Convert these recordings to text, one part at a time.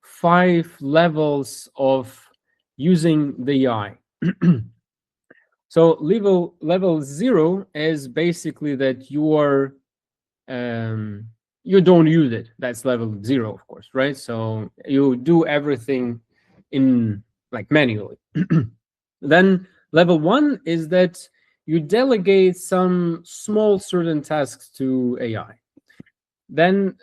5 levels of using the AI. So level 0 is basically that you don't use it. That's level 0, of course, right? So you do everything in like manually. Then level 1 is that you delegate some small certain tasks to AI. Then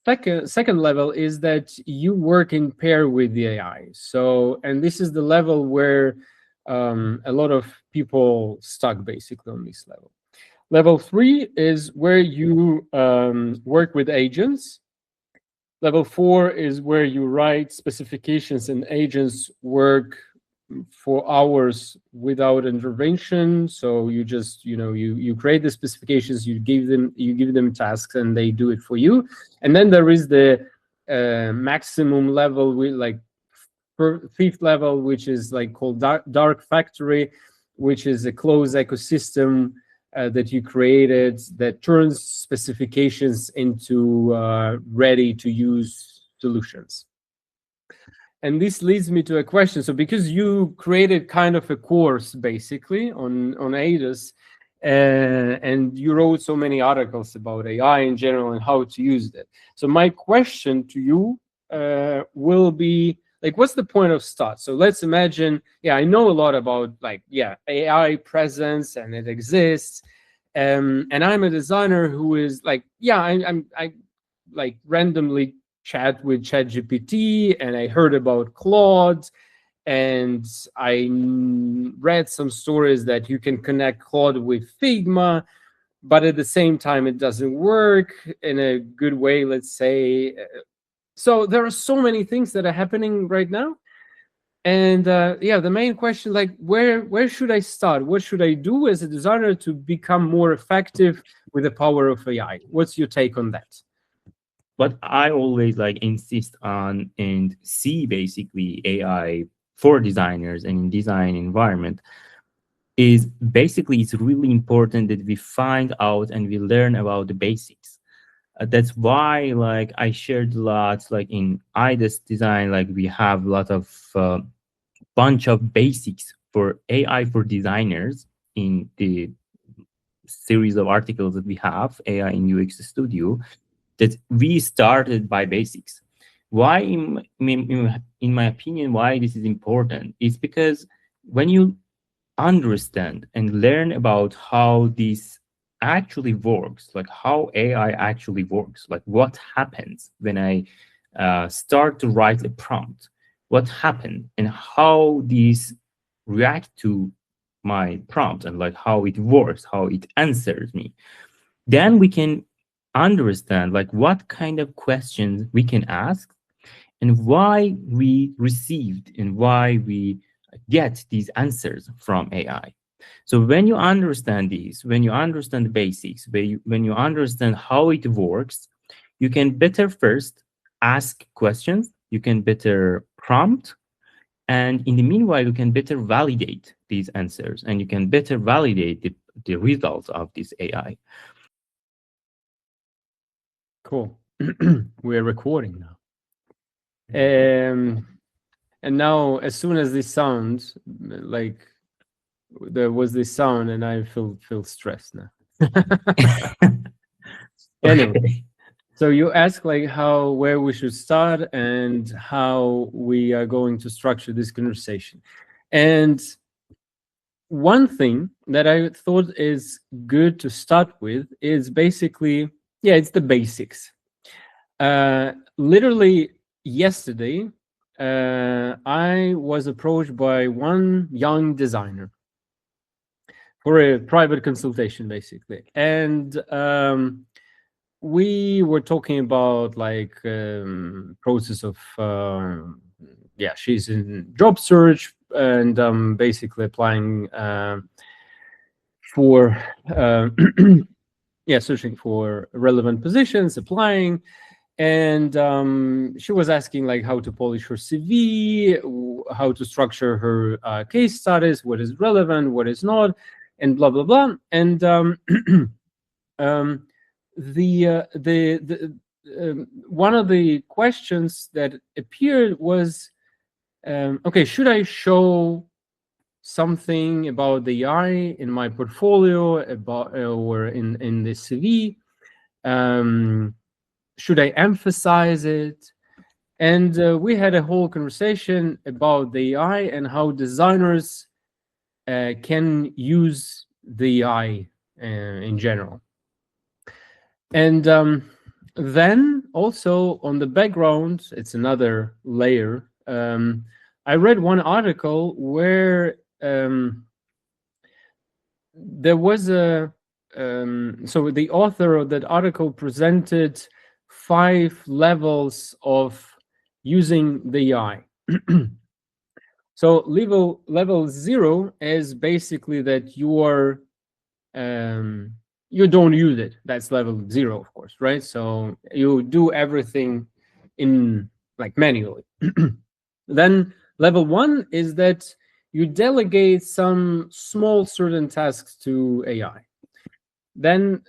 second level is that you work in pair with the AI. So, and this is the level where a lot of people stuck basically on this level. Level 3 is where you work with agents. Level 4 is where you write specifications and agents work for hours without intervention. So you just, you create the specifications, you give them tasks, and they do it for you. And then there is the maximum level with like fifth level, which is like called dark factory, which is a closed ecosystem that you created that turns specifications into ready to use solutions. And this leads me to a question. So because you created kind of a course basically on ADAS, and you wrote so many articles about AI in general and how to use it. So my question to you will be, like, what's the point of start? So let's imagine, I know a lot about AI presence, and it exists. And I'm a designer who is like, I like randomly chat with ChatGPT, and I heard about Claude, and I read some stories that you can connect Claude with Figma, but at the same time it doesn't work in a good way, let's say. So there are so many things that are happening right now, and the main question, like, where should I start? What should I do as a designer to become more effective with the power of AI? What's your take on that? What I always insist on and see basically AI for designers and in design environment is basically it's really important that we find out and we learn about the basics. That's why I shared lots in IDAS design, we have a lot of bunch of basics for AI for designers in the series of articles that we have, AI in UX Studio, that we started by basics. Why, in my opinion, why this is important is because when you understand and learn about how this actually works, like how AI actually works, like what happens when I start to write a prompt, what happened and how these react to my prompt and how it works, how it answers me, then we can understand what kind of questions we can ask and why we received and why we get these answers from AI. So when you understand these, when you understand the basics, when you understand how it works, you can better first ask questions, you can better prompt, and in the meanwhile, you can better validate these answers and you can better validate the results of this AI. Cool. We're recording now. And now, as soon as this sound, there was this sound, and I feel stressed now. Anyway, so you ask where we should start and how we are going to structure this conversation. And one thing that I thought is good to start with is basically, it's the basics. Literally yesterday, I was approached by one young designer for a private consultation, basically. And we were talking about process of, she's in job search and basically applying for, searching for relevant positions, applying. And she was asking how to polish her CV, how to structure her case studies, what is relevant, what is not, and blah blah blah. And the one of the questions that appeared was, okay, should I show something about the AI in my portfolio, about or in the CV? Should I emphasize it? And we had a whole conversation about the AI and how designers can use the AI in general. And then also on the background, it's another layer. I read one article where there was so the author of that article presented 5 levels of using the AI. So level 0 is basically that you don't use it. That's level 0, of course, right? So you do everything in like manually. Then level 1 is that you delegate some small certain tasks to AI. Then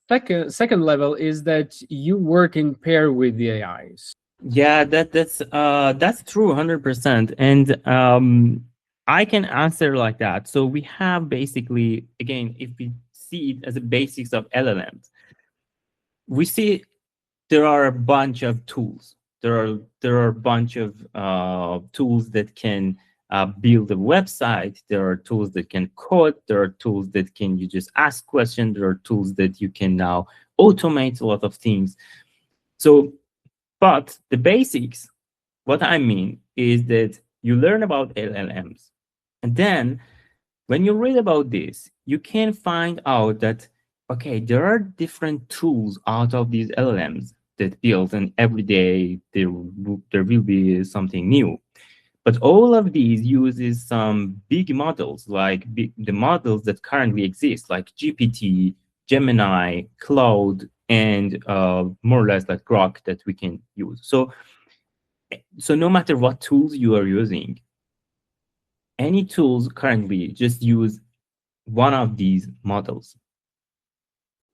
second level is that you work in pair with the AIs. Yeah, that's true, 100%. And I can answer like that. So we have basically, again, if we see it as a basics of LLMs, we see there are a bunch of tools. There are a bunch of tools that can build a website. There are tools that can code. There are tools that can you just ask questions. There are tools that you can now automate a lot of things. So, but the basics, what I mean is that you learn about LLMs, and then when you read about this, you can find out that okay, there are different tools out of these LLMs that build, and every day there will be something new. But all of these uses some big models, like the models that currently exist, like GPT, Gemini, Claude, and more or less like Grok that we can use. So no matter what tools you are using, any tools currently just use one of these models.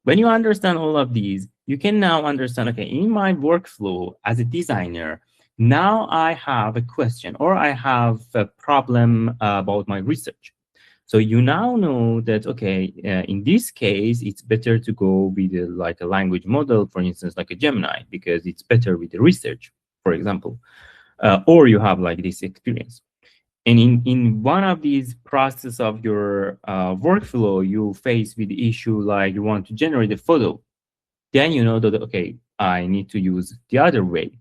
When you understand all of these, you can now understand, okay, in my workflow as a designer, now I have a question or I have a problem about my research. So you now know that, okay, in this case, it's better to go with like a language model, for instance, like a Gemini, because it's better with the research, for example, or you have like this experience. And in one of these process of your workflow, you face with the issue like you want to generate a photo. Then you know that, okay, I need to use the other way.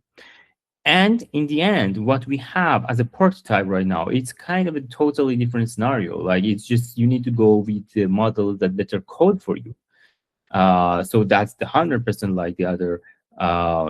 And in the end, what we have as a prototype right now, it's kind of a totally different scenario. Like it's just you need to go with the models that better code for you. So that's the 100% like the other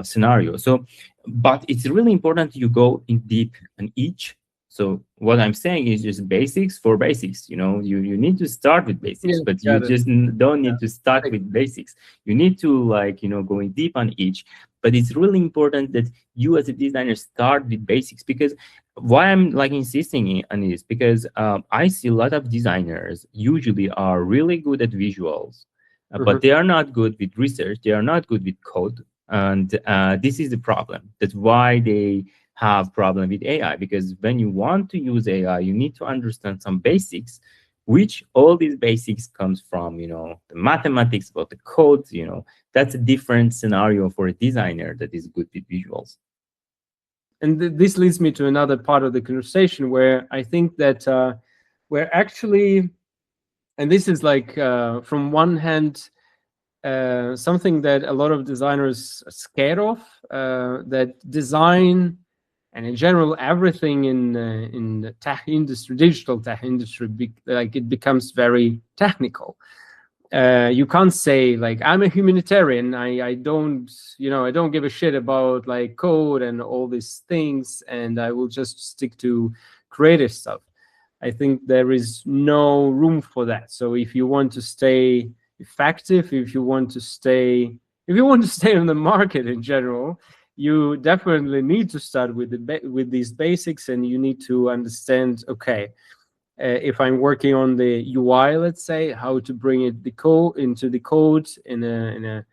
scenario. So, but it's really important you go in deep on each. So what I'm saying is just basics for basics. You know, you need to start with basics, Yeah, but you just don't need to start Like- with basics. You need to like, you know, going deep on each. But it's really important that you as a designer start with basics, because why I'm like insisting on this, because I see a lot of designers usually are really good at visuals, but they are not good with research. They are not good with code. And this is the problem. That's why they have problem with AI, because when you want to use AI, you need to understand some basics, which all these basics comes from, you know, the mathematics, about the code, you know, that's a different scenario for a designer that is good with visuals. And this leads me to another part of the conversation where I think that we're actually, and this is like from one hand, something that a lot of designers are scared of, that design and in general everything in the tech industry, digital tech industry, like it becomes very technical. You can't say like I'm a humanitarian. I don't, you know, I don't give a shit about like code and all these things, and I will just stick to creative stuff. I think there is no room for that. So if you want to stay effective, if you want to stay on the market in general, you definitely need to start with with these basics, and you need to understand, okay, if I'm working on the UI, let's say, how to bring it into the code in a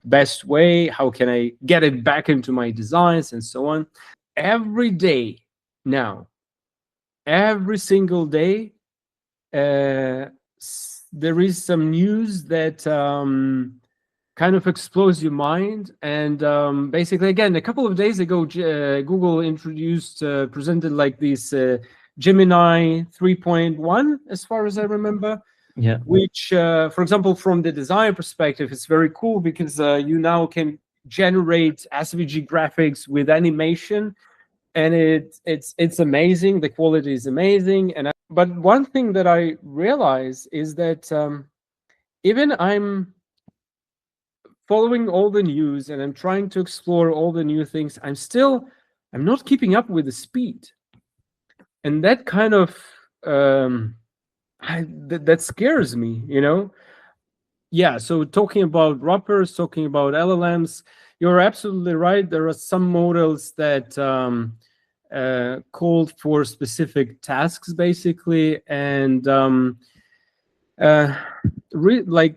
best way? How can I get it back into my designs and so on? Every day now, every single day, there is some news that kind of explodes your mind. And basically, again, a couple of days ago, Google presented like this Gemini 3.1, as far as I remember. Yeah. Which, for example, from the design perspective, it's very cool because you now can generate SVG graphics with animation, and it's amazing. The quality is amazing. But one thing that I realize is that even I'm following all the news and I'm trying to explore all the new things, I'm not keeping up with the speed, and that kind of that scares me, you know. Yeah, so talking about wrappers, talking about LLMs, you're absolutely right. There are some models that called for specific tasks, basically, and like,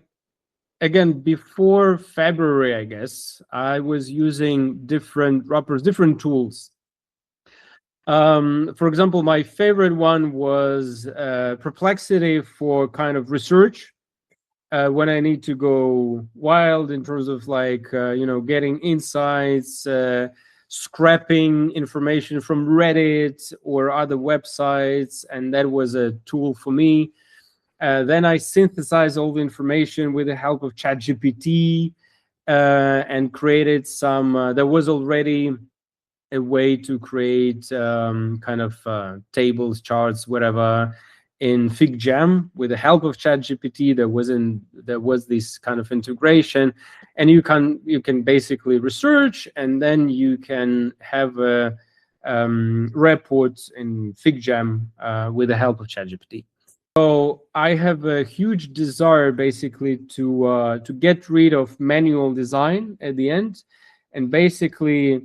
again, before February, I guess, I was using different wrappers, different tools. For example, my favorite one was Perplexity for kind of research. When I need to go wild in terms of like, getting insights, scrapping information from Reddit or other websites. And that was a tool for me. Then I synthesized all the information with the help of ChatGPT and created some, there was already a way to create kind of tables, charts, whatever, in FigJam with the help of ChatGPT. There was this kind of integration, and you can basically research, and then you can have a report in FigJam with the help of ChatGPT. So I have a huge desire basically to get rid of manual design at the end, and basically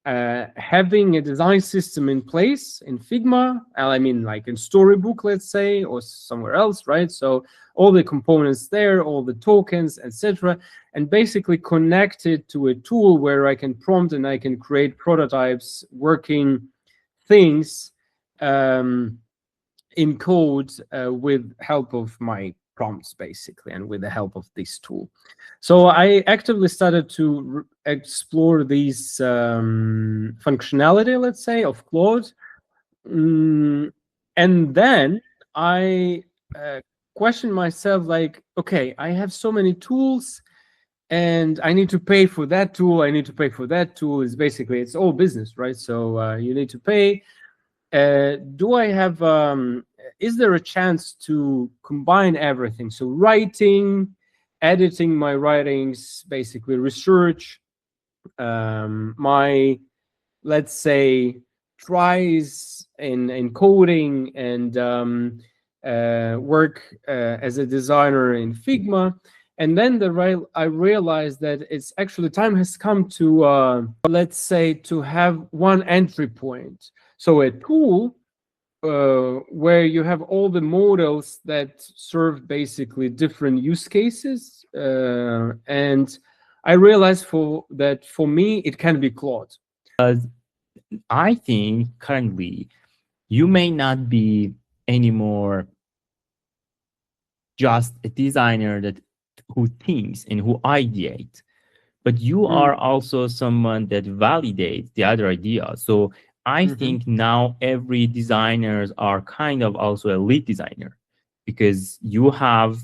having a design system in place in Figma, I mean, like in Storybook, let's say, or somewhere else, right? So all the components there, all the tokens, etc., and basically connect it to a tool where I can prompt and I can create prototypes, working things in code with help of my prompts, basically, and with the help of this tool. So I actively started to explore these functionality, let's say, of Claude. And then I questioned myself, like, okay, I have so many tools and I need to pay for that tool. I need to pay for that tool. It's all business, right? So you need to pay. Do I have, is there a chance to combine everything? So writing, editing my writings, basically research, my, let's say, tries in coding and work as a designer in Figma. And then I realized that it's actually time has come to, let's say, to have one entry point. So a tool where you have all the models that serve basically different use cases. And I realized for me, it can be Claude. I think currently you may not be anymore just a designer who thinks and who ideates, but you are also someone that validates the other ideas. So I think now every designers are kind of also a lead designer, because you have,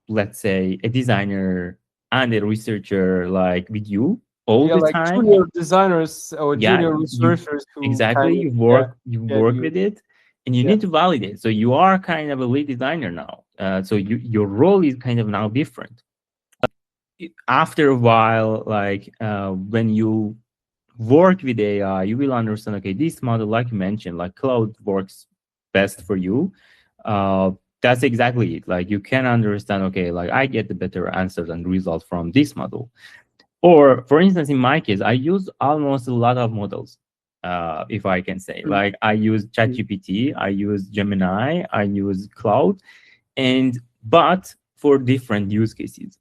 let's say, a designer and a researcher like with you all the like time. Junior designers or junior researchers who exactly you work with it, and you need to validate. So you are kind of a lead designer now. So your role is kind of now different. After a while, like when you work with AI, you will understand, okay, this model, like you mentioned, like Claude works best for you. That's exactly it. Like you can understand, okay, like I get the better answers and results from this model. Or for instance, in my case, I use almost a lot of models, if I can say. Like I use ChatGPT, I use Gemini, I use Claude, but for different use cases.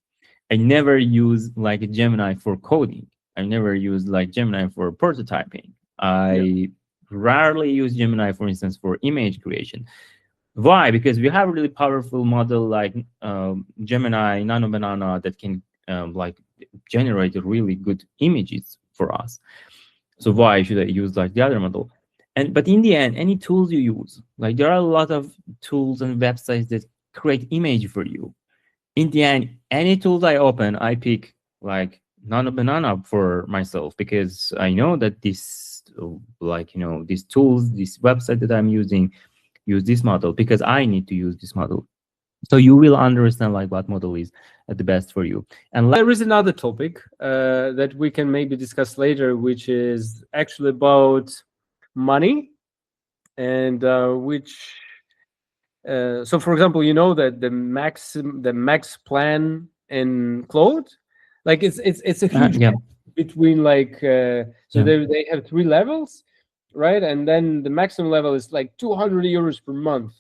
I never use like a Gemini for coding. I never use like Gemini for prototyping. I rarely use Gemini, for instance, for image creation. Why? Because we have a really powerful model like Gemini, Nano Banana that can like generate really good images for us. So why should I use like the other model? But in the end, any tools you use, like there are a lot of tools and websites that create image for you. In the end, any tools I open, I pick like Nano Banana for myself, because I know that this, like, these tools, this website that I'm using, use this model because I need to use this model. So you will understand like what model is the best for you. And there is another topic that we can maybe discuss later, which is actually about money, and which so for example, you know that the max plan in Claude, like it's a huge yeah. between like so Yeah. they have 3 levels, right? And then the maximum level is like 200 euros per month,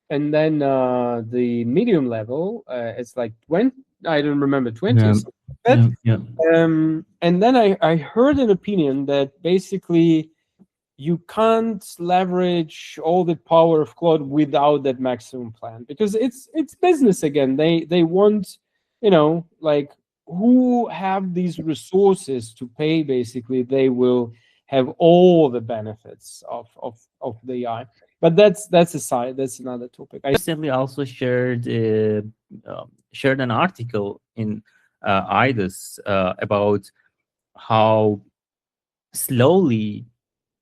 and then the medium level it's like 20, I don't remember, 20 or something like that. And then I heard an opinion that basically you can't leverage all the power of Claude without that maximum plan, because it's business again. They want, like, who have these resources to pay, basically they will have all the benefits of the AI. But that's aside, that's another topic. I recently also shared an article in IDUS about how slowly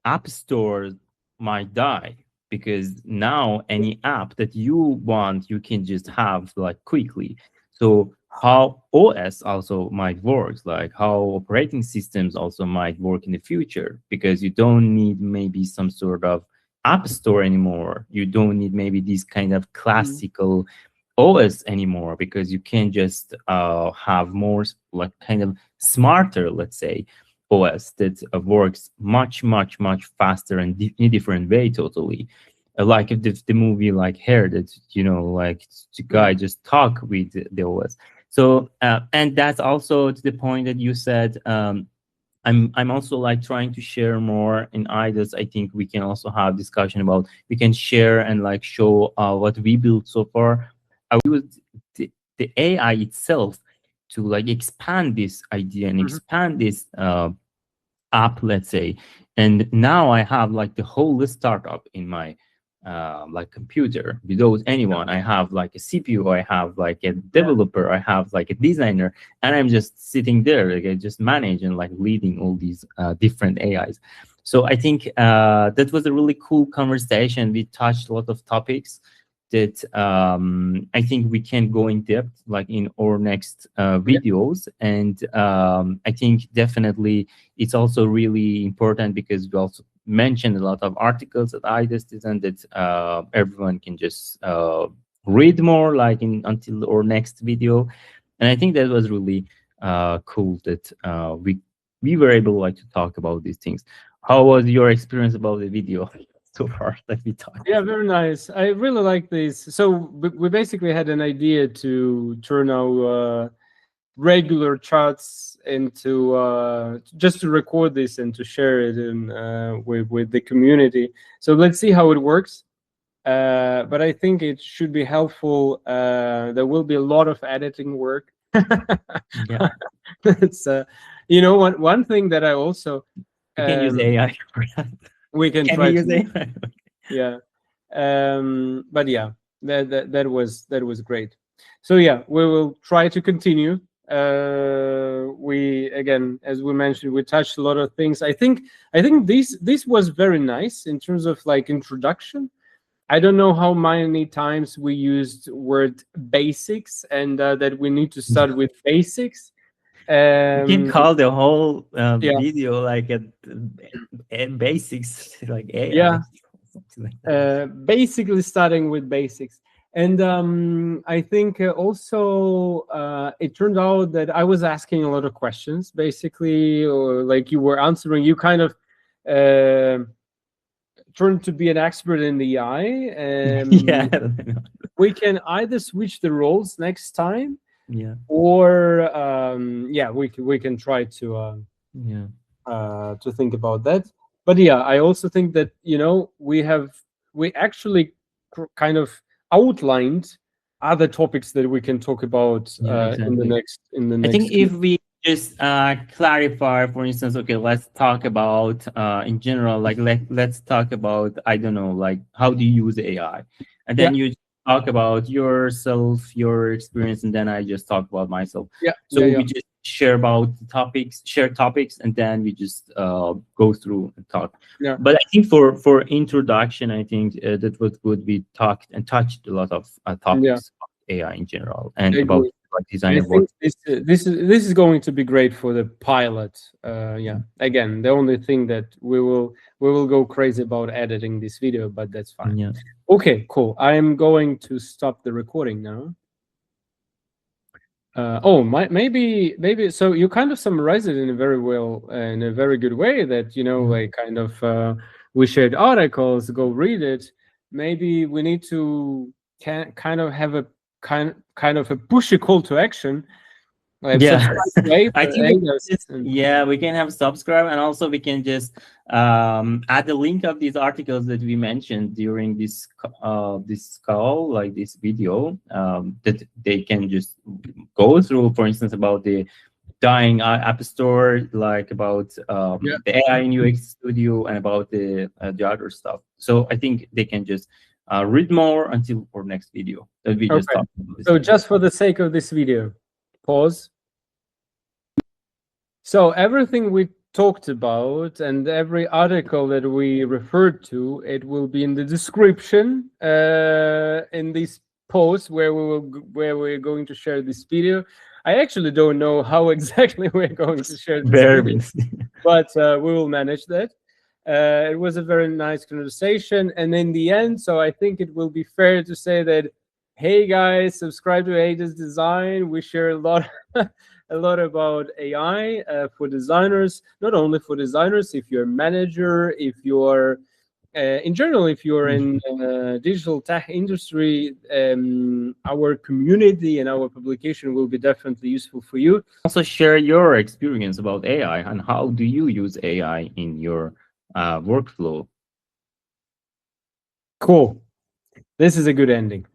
app stores might die, because now any app that you want, you can just have like quickly. So how OS also might work, like how operating systems also might work in the future, because you don't need maybe some sort of app store anymore. You don't need maybe this kind of classical OS anymore, because you can just have more like kind of smarter, let's say, OS that works much faster and in a different way totally. Like if the movie like Hair, that like the guy just talk with the OS. So and that's also to the point that you said. I'm also like trying to share more in IDUS. I think we can also have discussion about, we can share and like show what we built so far. I use the AI itself to like expand this idea and expand this app, let's say. And now I have like the whole startup in my like computer without anyone. I have like a CPU, I have like a developer, I have like a designer, and I'm just sitting there, like I just manage and like leading all these different AIs. So I think that was a really cool conversation. We touched a lot of topics that I think we can go in depth like in our next videos. And I think definitely it's also really important, because we also mentioned a lot of articles that IDUS did, that everyone can just read more like until our next video. And I think that was really cool that we were able like to talk about these things. How was your experience about the video so far that we talked? Yeah, very nice. I really like this. So we basically had an idea to turn our regular chats into just to record this and to share it in with the community. So let's see how it works. But I think it should be helpful. There will be a lot of editing work. Yeah. It's one thing that I also we can use AI for that. We can Can try we use to, AI? yeah. But yeah, that was great. So yeah, we will try to continue. We, again, as we mentioned, we touched a lot of things. I think this was very nice in terms of like introduction. I don't know how many times we used word basics, and that we need to start with basics. You can call the whole yeah. video like a basics, like AI. Yeah. Something like that. Basically starting with basics. And I think also it turned out that I was asking a lot of questions, basically, or like you were answering. You kind of turned to be an expert in the AI. Yeah. We can either switch the roles next time, Yeah. or yeah, we can try Yeah. to think about that. But yeah, I also think that we actually kind of outlined other topics that we can talk about Yeah, in the exactly. next I think few. if we just clarify, for instance, okay, let's talk about in general, like let's talk about, I don't know, like how do you use AI, and Yeah, then you talk about yourself, your experience, and then I just talk about myself. yeah, So yeah, yeah, we just share about the topics, share topics, and then we just go through and talk. yeah. But I think for introduction, I think that was good. We talked and touched a lot of Yeah, topics about AI in general I and about agree. like I designer work. think this is going to be great for the pilot. Yeah. Again, the only thing that we will go crazy about editing this video, but that's fine. Yeah. Okay, cool. I am going to stop the recording now. Oh, maybe. So you kind of summarized it in a very well, in a very good way. That like kind of we shared articles. Go read it. Maybe we need to kind of have a kind of a pushy call to action. Like Yeah. subscribe to I think we can just, and yeah, we can have subscribe, and also we can just add the link of these articles that we mentioned during this call, like this video, that they can just go through, for instance, about the dying app store, like about yeah. the AI in UX Studio, and about the other stuff. So I think they can just read more until our next video that we just Okay. talked about. This So video. just for the sake of this video, pause. So everything we talked about and every article that we referred to, it will be in the description in this post where we're going to share this video. I actually don't know how exactly we're going to share this Very video, but we will manage that. It was a very nice conversation, and in the end, so I think it will be fair to say that, hey guys, subscribe to Ada's Design. We share a lot a lot about AI for designers, not only for designers. If you're a manager, if you're in general, if you're in digital tech industry, our community and our publication will be definitely useful for you. Also share your experience about AI and how do you use AI in your workflow. Cool. This is a good ending.